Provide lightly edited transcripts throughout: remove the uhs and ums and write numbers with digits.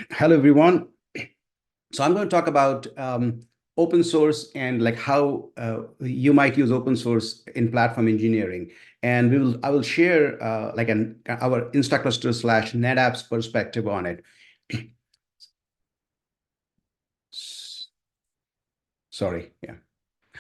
Hello, everyone. So I'm going to talk about open source and like how you might use open source in platform engineering. And I will share like our InstaCluster slash NetApp's perspective on it. Sorry, yeah.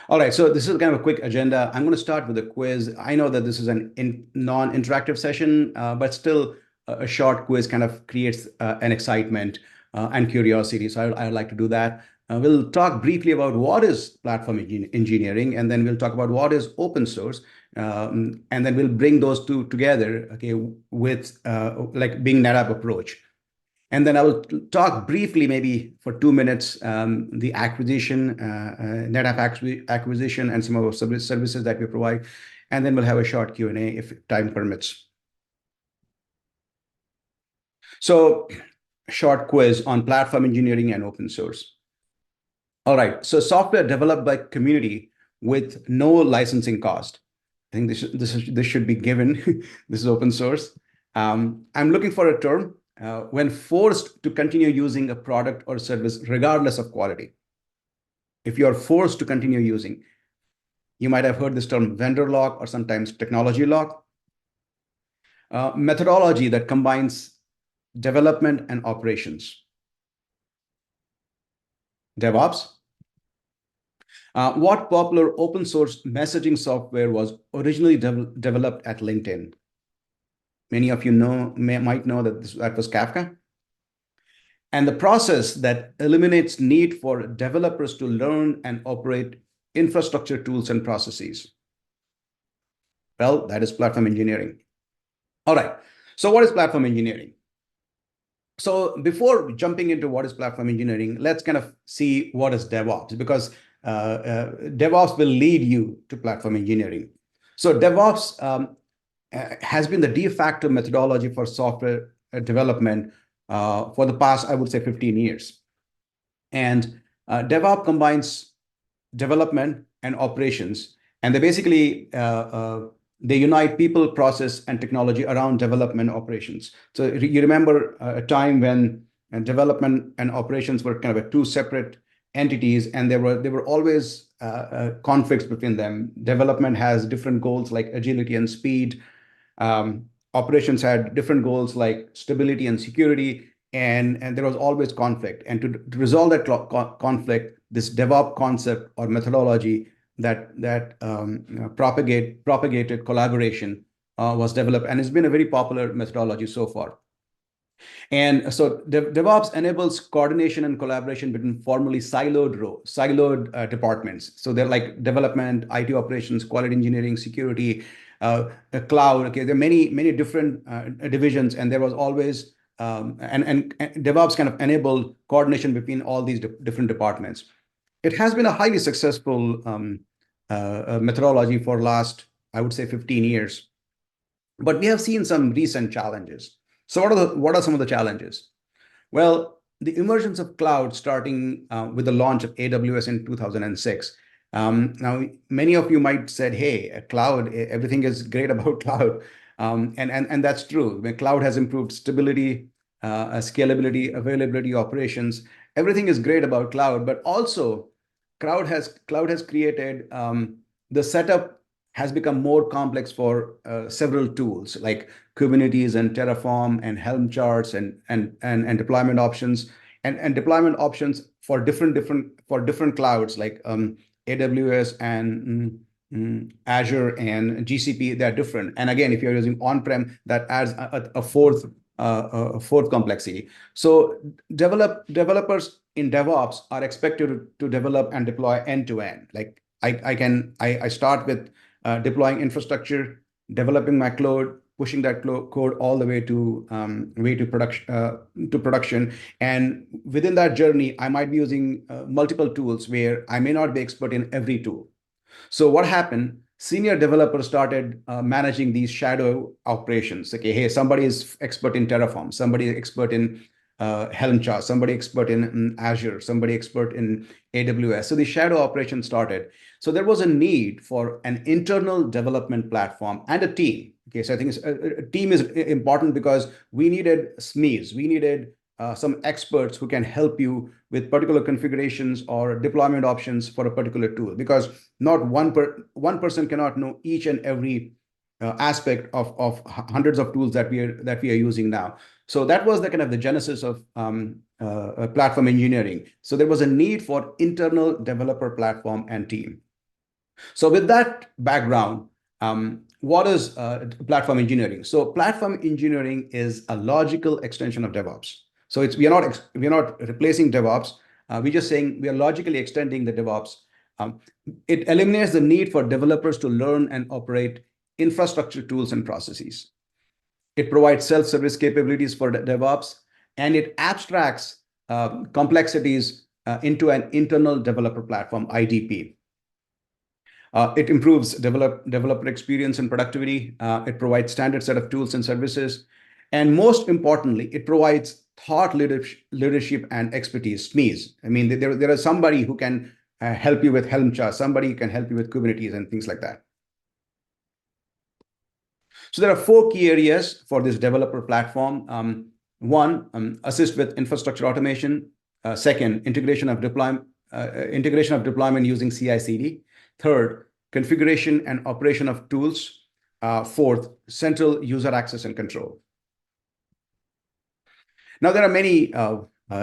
All right, so this is kind of a quick agenda. I'm going to start with a quiz. I know that this is an non-interactive session, but still a short quiz kind of creates an excitement and curiosity. So I'd like to do that. We'll talk briefly about what is platform engineering, and then we'll talk about what is open source, and then we'll bring those two together, okay, with like being NetApp approach. And then I will talk briefly, maybe for 2 minutes, the acquisition, NetApp acquisition, and some of our services that we provide. And then we'll have a short Q&A if time permits. So, short quiz on platform engineering and open source. All right. So, software developed by community with no licensing cost. I think this should be given. This is open source. I'm looking for a term when forced to continue using a product or service regardless of quality. If you are forced to continue using, you might have heard this term vendor lock or sometimes technology lock. Methodology that combines development and operations. DevOps. What popular open source messaging software was originally developed at LinkedIn? Many of you might know that that was Kafka. And the process that eliminates need for developers to learn and operate infrastructure tools and processes. Well, that is platform engineering. All right. So what is platform engineering? So before jumping into what is platform engineering, let's kind of see what is DevOps, because DevOps will lead you to platform engineering. So DevOps has been the de facto methodology for software development for the past, I would say, 15 years. And DevOps combines development and operations, and they unite people, process, and technology around development operations. So you remember a time when development and operations were kind of two separate entities, and there were always conflicts between them. Development has different goals like agility and speed. Operations had different goals like stability and security, and there was always conflict. And to resolve that conflict, this DevOps concept or methodology that propagated collaboration was developed, and it's been a very popular methodology so far. And so DevOps enables coordination and collaboration between formerly siloed departments. So they're like development, IT operations, quality engineering, security, cloud. Okay, there are many different divisions, and there was always and DevOps kind of enabled coordination between all these different departments. It has been a highly successful methodology for last, I would say, 15 years. But we have seen some recent challenges. So what are some of the challenges? Well, the emergence of cloud starting with the launch of AWS in 2006. Now, many of you might said, hey, cloud, everything is great about cloud. And that's true. Cloud has improved stability, scalability, availability, operations. Everything is great about cloud, but also cloud has created the setup has become more complex for several tools like Kubernetes and Terraform and Helm charts and deployment options and deployment options for different clouds like AWS and Azure and GCP. They're different. And again, if you're using on-prem, that adds a fourth complexity. So developers in DevOps are expected to develop and deploy end to end. Like I start with deploying infrastructure, developing my code, pushing that code all the way to production. And within that journey, I might be using multiple tools where I may not be expert in every tool. So what happened? Senior developers started managing these shadow operations. Okay, hey, somebody is expert in Terraform, somebody is expert in Helm chart, somebody expert in Azure, somebody expert in AWS. So the shadow operation started. So there was a need for an internal development platform and a team. Okay, so I think a team is important because we needed SMEs, we needed some experts who can help you with particular configurations or deployment options for a particular tool, because not one person cannot know each and every aspect of hundreds of tools that we are using now. So that was the kind of the genesis of platform engineering. So there was a need for internal developer platform and team. So with that background, what is platform engineering? So platform engineering is a logical extension of DevOps. So we are not replacing DevOps. We're just saying we are logically extending the DevOps. Um, it eliminates the need for developers to learn and operate infrastructure tools and processes. It provides self-service capabilities for DevOps, and it abstracts complexities into an internal developer platform, IDP. It improves developer experience and productivity. It provides standard set of tools and services. And most importantly, it provides thought leadership and expertise, SMEs. I mean, there is somebody who can help you with Helm charts, somebody who can help you with Kubernetes and things like that. So there are 4 key areas for this developer platform. One, assist with infrastructure automation. Second, integration of deployment using CI/CD. Third, configuration and operation of tools. Fourth, central user access and control. Now, there are many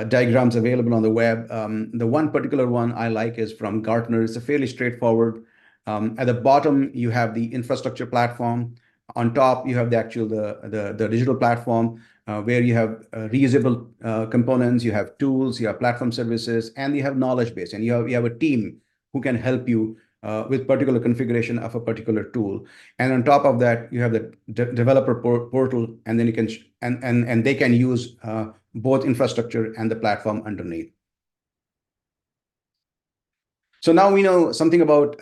diagrams available on the web. The one particular one I like is from Gartner. It's a fairly straightforward. At the bottom, you have the infrastructure platform. On top, you have the digital platform where you have reusable components, you have tools, you have platform services, and you have knowledge base, and you have a team who can help you with particular configuration of a particular tool. And on top of that, you have the developer portal, and then you can and they can use both infrastructure and the platform underneath. So now we know something about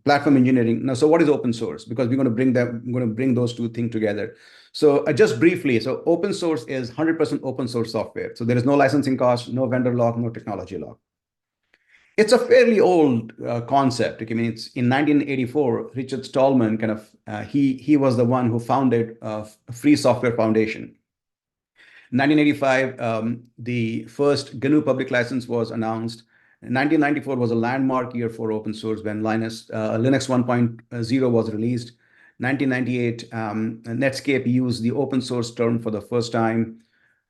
platform engineering. Now, so what is open source? Because we're going to bring those two things together. So just briefly, so open source is 100% open source software. So there is no licensing cost, no vendor lock, no technology lock. It's a fairly old concept. I mean, it's in 1984, Richard Stallman he was the one who founded Free Software Foundation. 1985, the first GNU public license was announced. 1994 was a landmark year for open source when Linux 1.0 was released. 1998, Netscape used the open source term for the first time.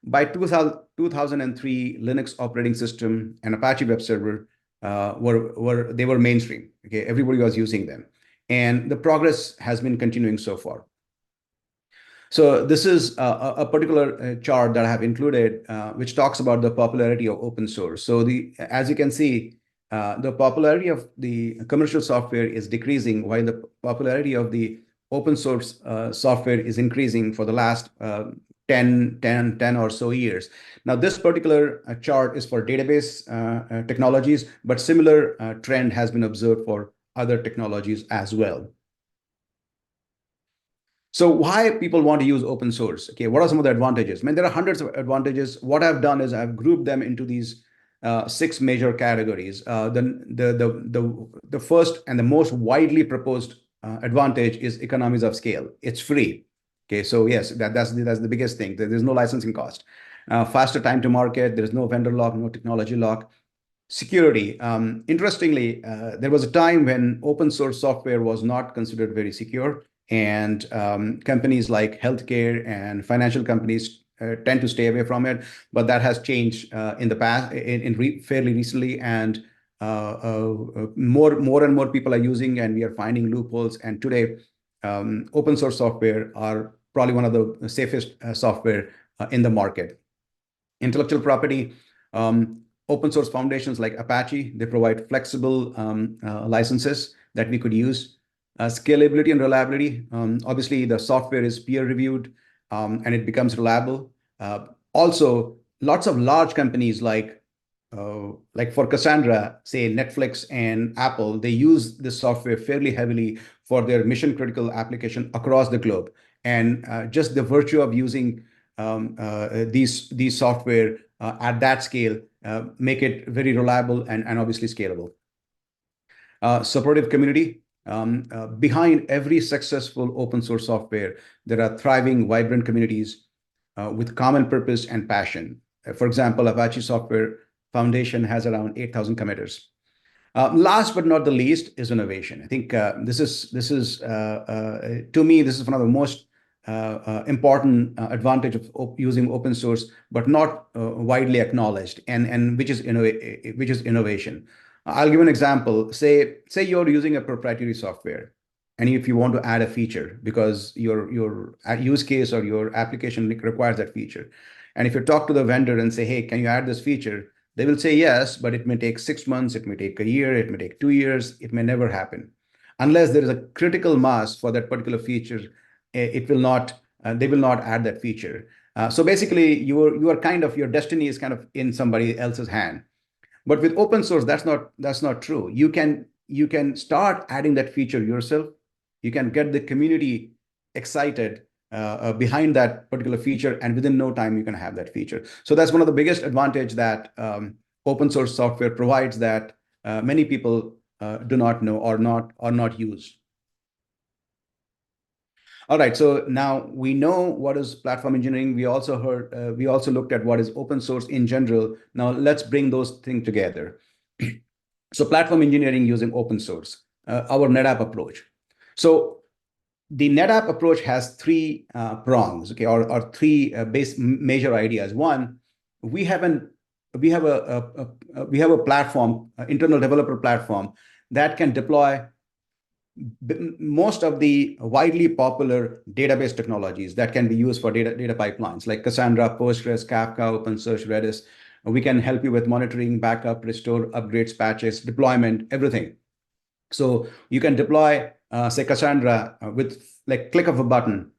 By 2003, Linux operating system and Apache web server were mainstream. Okay, everybody was using them, and the progress has been continuing so far. So this is a particular chart that I have included, which talks about the popularity of open source. So as you can see, the popularity of the commercial software is decreasing, while the popularity of the open source software is increasing for the last 10 or so years. Now, this particular chart is for database technologies, but similar trend has been observed for other technologies as well. So why people want to use open source? Okay, what are some of the advantages? I mean, there are hundreds of advantages. What I've done is I've grouped them into these 6 major categories. The first and the most widely proposed advantage is economies of scale. It's free. Okay, so yes, that's the biggest thing. There's no licensing cost. Faster time to market. There's no vendor lock, no technology lock. Security. Interestingly, there was a time when open source software was not considered very secure, and companies like healthcare and financial companies tend to stay away from it. But that has changed in the past, fairly recently, and more and more people are using, and we are finding loopholes. And today, open source software are probably one of the safest software in the market. Intellectual property. Open source foundations like Apache, they provide flexible licenses that we could use. Scalability and reliability. Obviously, the software is peer reviewed and it becomes reliable. Also, lots of large companies like for Cassandra, say Netflix and Apple, they use this software fairly heavily for their mission critical application across the globe. And just the virtue of using these software at that scale make it very reliable and obviously scalable. Supportive community. Behind every successful open source software, there are thriving, vibrant communities. with common purpose and passion. For example, Apache Software Foundation has around 8,000 committers. Last but not the least is innovation. I think this is to me, this is one of the most important advantage of using open source, but not widely acknowledged, and which is innovation. I'll give an example. Say you're using a proprietary software, and if you want to add a feature because your use case or your application requires that feature, and if you talk to the vendor and say, hey, can you add this feature? They will say yes, but it may take 6 months, it may take a year, it may take 2 years, it may never happen. Unless there is a critical mass for that particular feature, it will not, they will not add that feature. So basically, you are kind of, your destiny is kind of in somebody else's hand. But with open source, that's not true. You can start adding that feature yourself. You can get the community excited behind that particular feature, and within no time you can have that feature. So that's one of the biggest advantage that open source software provides that many people do not know or not use. All right, so now we know what is platform engineering. We also looked at what is open source in general. Now let's bring those things together. So platform engineering using open source, our NetApp approach. So the NetApp approach has three prongs, okay, or three major ideas. One, we have an we have a platform, internal developer platform that can deploy most of the widely popular database technologies that can be used for data pipelines like Cassandra, Postgres, Kafka, OpenSearch, Redis. We can help you with monitoring, backup, restore, upgrades, patches, deployment, everything. So you can deploy, say, Cassandra with like click of a button,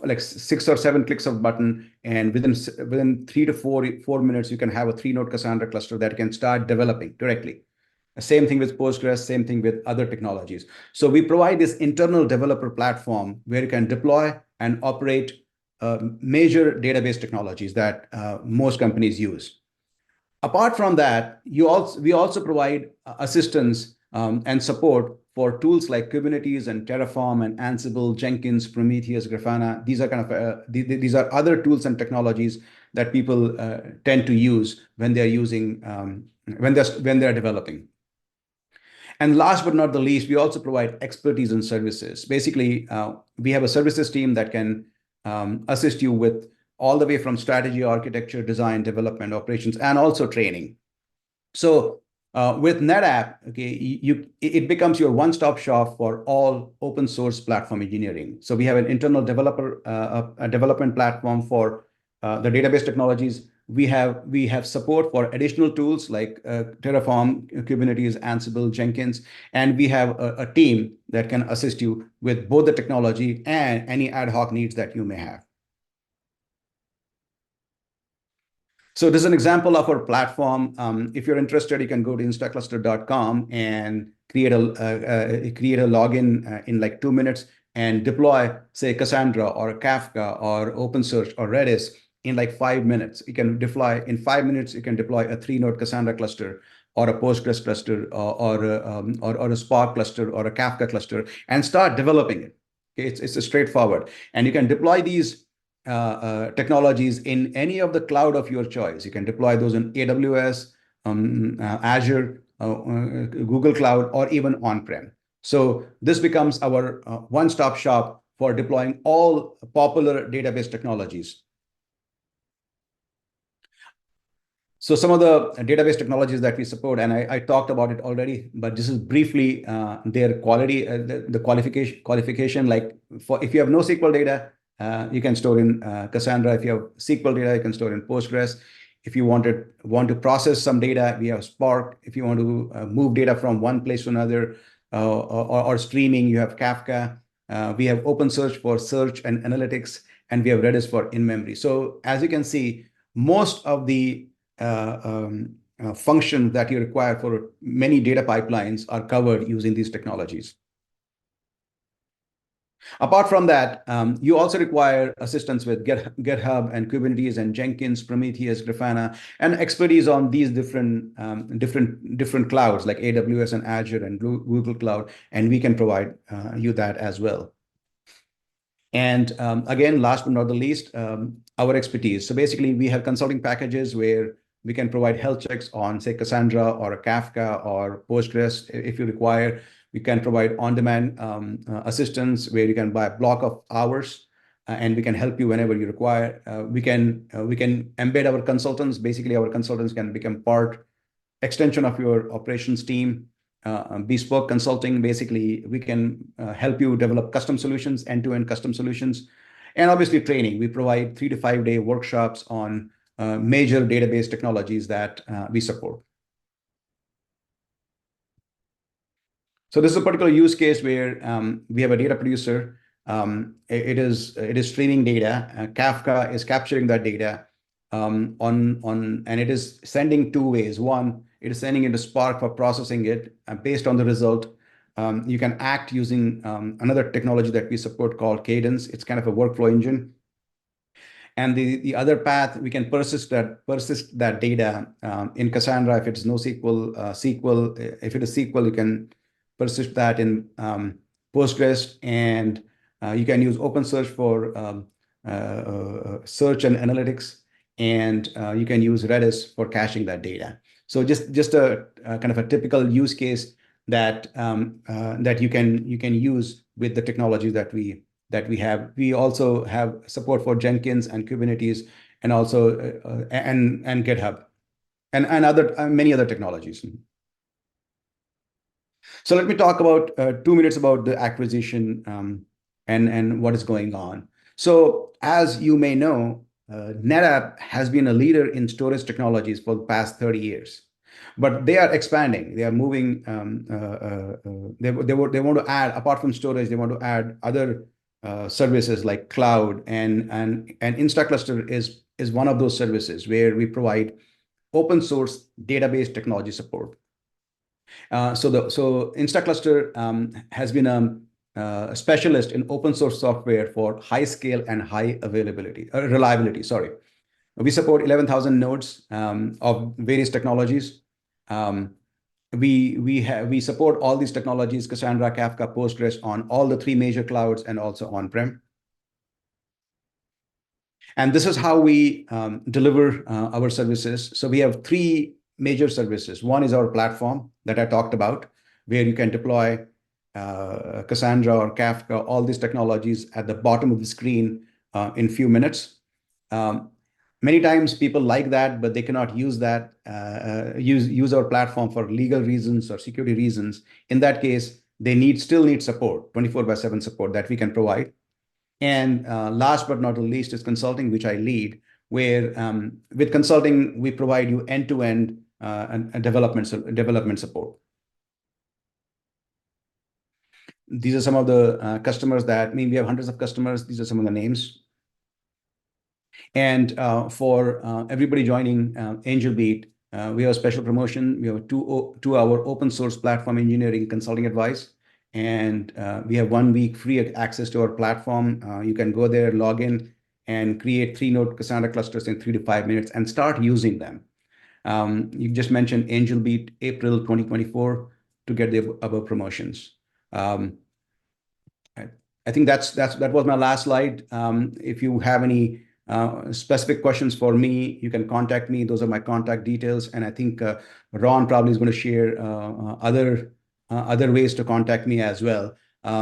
like 6 or 7 clicks of a button, and within 3 to 4 minutes, you can have a 3-node Cassandra cluster that can start developing directly. Same thing with Postgres, same thing with other technologies. So we provide this internal developer platform where you can deploy and operate major database technologies that most companies use. Apart from that, we also provide assistance and support for tools like Kubernetes and Terraform and Ansible, Jenkins, Prometheus, Grafana. These are kind of these are other tools and technologies that people tend to use when they're using when they're developing. And last but not the least, we also provide expertise and services. Basically, we have a services team that can assist you with all the way from strategy, architecture, design, development, operations, and also training. So with NetApp, okay, it becomes your one-stop shop for all open source platform engineering. So we have an internal a development platform for the database technologies. We have support for additional tools like Terraform, Kubernetes, Ansible, Jenkins, and we have a team that can assist you with both the technology and any ad hoc needs that you may have. So this is an example of our platform. If you're interested, you can go to instacluster.com and create a login in like 2 minutes and deploy, say, Cassandra or Kafka or OpenSearch or Redis in like 5 minutes. You can deploy in 5 minutes. You can deploy a 3-node Cassandra cluster or a Postgres cluster or a Spark cluster or a Kafka cluster and start developing it. Okay, it's straightforward, and you can deploy these technologies in any of the cloud of your choice. You can deploy those in AWS, Azure, Google Cloud, or even on-prem. So this becomes our one-stop shop for deploying all popular database technologies. So some of the database technologies that we support, and I talked about it already, but this is briefly their quality, the qualification. Like if you have NoSQL data, you can store in Cassandra. If you have SQL data, you can store in Postgres. If you want to process some data, we have Spark. If you want to move data from one place to another or streaming, you have Kafka. We have OpenSearch for search and analytics, and we have Redis for in-memory. So as you can see, most of the functions that you require for many data pipelines are covered using these technologies. Apart from that, you also require assistance with GitHub and Kubernetes and Jenkins, Prometheus, Grafana, and expertise on these different clouds like AWS and Azure and Google Cloud, and we can provide you that as well. And again, last but not the least, our expertise. So basically, we have consulting packages where we can provide health checks on, say, Cassandra or a Kafka or Postgres if you require. We can provide on-demand assistance where you can buy a block of hours, and we can help you whenever you require. We can embed our consultants. Basically, our consultants can become part extension of your operations team. Bespoke consulting, basically, we can help you develop custom solutions, end-to-end custom solutions. And obviously, training. We provide 3 to 5 day workshops on major database technologies that we support. So this is a particular use case where we have a data producer. It is streaming data. Kafka is capturing that data and it is sending 2 ways. One, it is sending into Spark for processing it. Based on the result, you can act using another technology that we support called Cadence. It's kind of a workflow engine. And the other path, we can persist that data in Cassandra if it's NoSQL, SQL. If it is SQL, you can persist that in Postgres, and you can use OpenSearch for search and analytics, and you can use Redis for caching that data. So just a kind of a typical use case that that you can use with the technology that we have. We also have support for Jenkins and Kubernetes, and also and GitHub, and other many other technologies. So let me talk about 2 minutes about the acquisition and what is going on. So as you may know, NetApp has been a leader in storage technologies for the past 30 years. But they are expanding. They are moving. They want to add, apart from storage, they want to add other services like cloud, and InstaCluster is one of those services where we provide open source database technology support. So InstaCluster has been a specialist in open source software for high scale and high reliability. Sorry, we support 11,000 nodes of various technologies. We support all these technologies: Cassandra, Kafka, Postgres, on all the 3 major clouds and also on-prem. And this is how we deliver our services. So we have 3 major services. One is our platform that I talked about, where you can deploy Cassandra or Kafka, all these technologies at the bottom of the screen in few minutes. Many times people like that, but they cannot use that, use our platform for legal reasons or security reasons. In that case, they still need support, 24/7 support that we can provide. And last but not the least is consulting, which I lead, where with consulting, we provide you end-to-end development support. These are some of the customers we have hundreds of customers. These are some of the names. And for everybody joining Angelbeat, we have a special promotion. We have a 2-hour open source platform engineering consulting advice. And we have 1 week free access to our platform. You can go there, log in, and create 3-node Cassandra clusters in 3 to 5 minutes and start using them. You just mentioned Angelbeat, April 2024, to get the above promotions. I think that was my last slide. If you have any specific questions for me, you can contact me. Those are my contact details. And I think Ron probably is going to share other ways to contact me as well.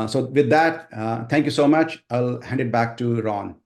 So with that, thank you so much. I'll hand it back to Ron.